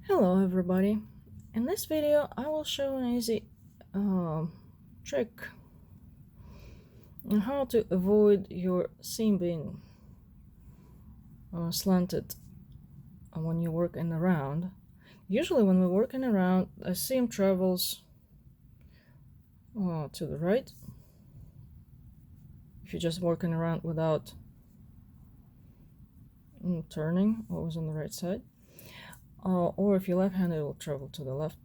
Hello everybody. In this video I will show an easy trick on how to avoid your seam being slanted when you work in a round. Usually when we work in a round, a seam travels to the right. If you're just working around without turning, always on the right side. Or if you're left-handed, it will travel to the left.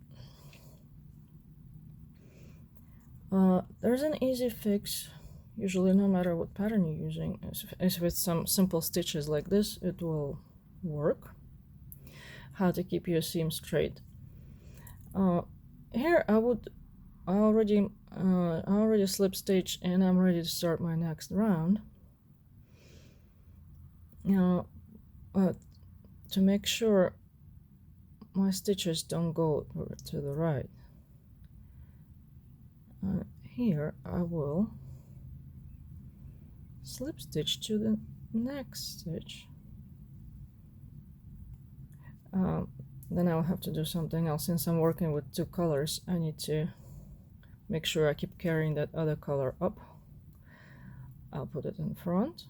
There's an easy fix, usually no matter what pattern you're using. Is with some simple stitches like this, it will work. How to keep your seam straight. Here I already slip stitch and I'm ready to start my next round. But to make sure my stitches don't go to the right, here I will slip stitch to the next stitch. Then I'll have to do something else. Since I'm working with two colors, I need to make sure I keep carrying that other color up. I'll put it in front.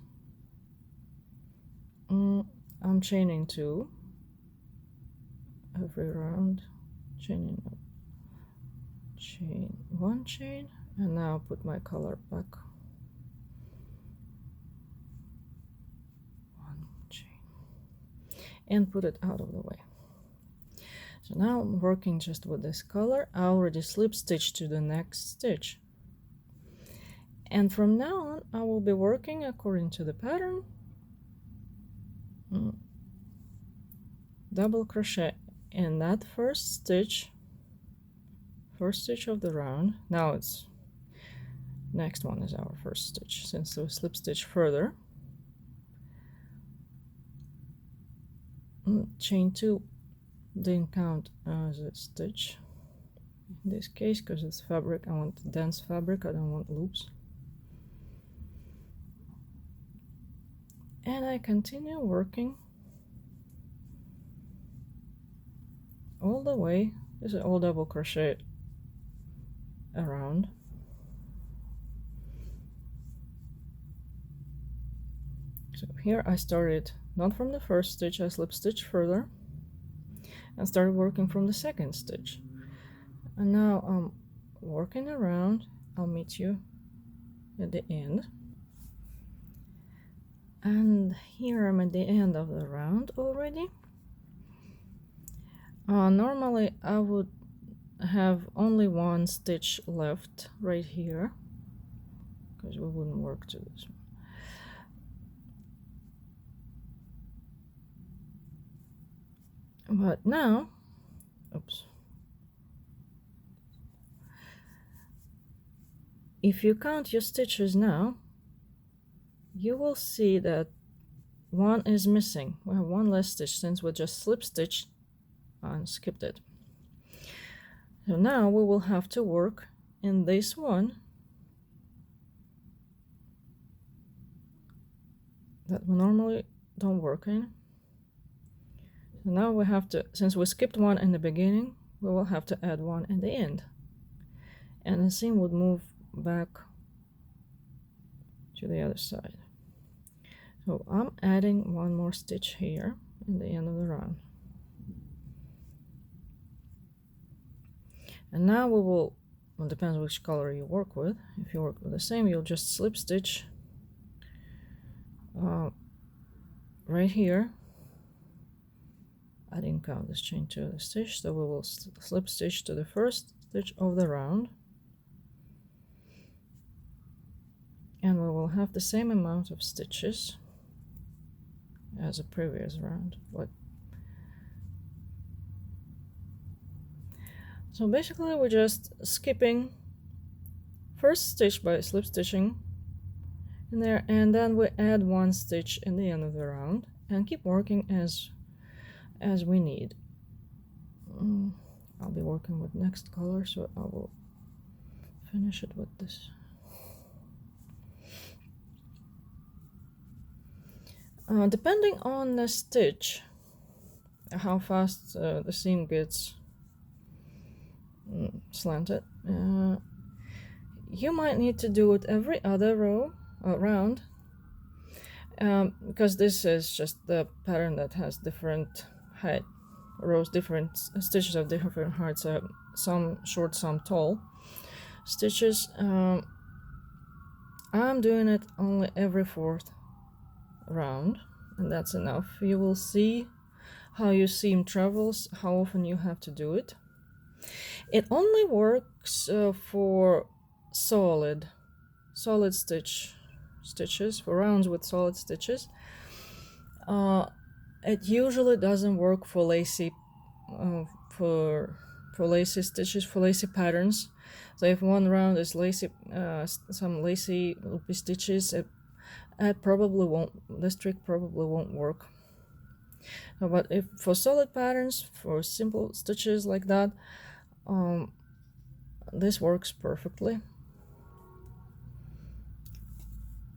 I'm chaining two every round, chaining up, chain one chain, and now I'll put my color back, one chain, and put it out of the way. So now I'm working just with this color. I already slip stitched to the next stitch, and from now on I will be working according to the pattern. Double crochet in that first stitch of the round. Now it's next one is our first stitch, since we slip stitch further. Chain two didn't count as a stitch in this case because it's fabric. I want dense fabric, I don't want loops. And I continue working all the way. This is all double crochet around. So here I started not from the first stitch, I slip stitch further and started working from the second stitch. And now I'm working around. I'll meet you at the end. And here I'm at the end of the round already. Normally I would have only one stitch left right here because we wouldn't work to this one. But now, oops, if you count your stitches now, you will see that one is missing. We have one less stitch since we just slip stitched and skipped it. So now we will have to work in this one that we normally don't work in. So now we have to, since we skipped one in the beginning, we will have to add one in the end, and the seam would move back to the other side. So I'm adding one more stitch here in the end of the round. And now we will, well, it depends which color you work with. If you work with the same, you'll just slip stitch right here. I didn't count this chain to the stitch, so we will slip stitch to the first stitch of the round, and we will have the same amount of stitches as a previous round. So basically we're just skipping first stitch by slip stitching in there, and then we add one stitch in the end of the round and keep working as we need. I'll be working with next color, so I will finish it with this. Depending on the stitch, how fast the seam gets slanted. You might need to do it every other round, because this is just the pattern that has different height rows, different stitches of different heights, some short, some tall stitches. I'm doing it only every fourth round, and that's enough. You will see how your seam travels, how often you have to do it. It only works for solid stitches, for rounds with solid stitches. It usually doesn't work for lacy for lacy stitches, for lacy patterns. So if one round is lacy, some lacy loopy stitches, it probably won't, this trick probably won't work. But if for solid patterns, for simple stitches like that, this works perfectly.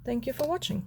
Thank you for watching.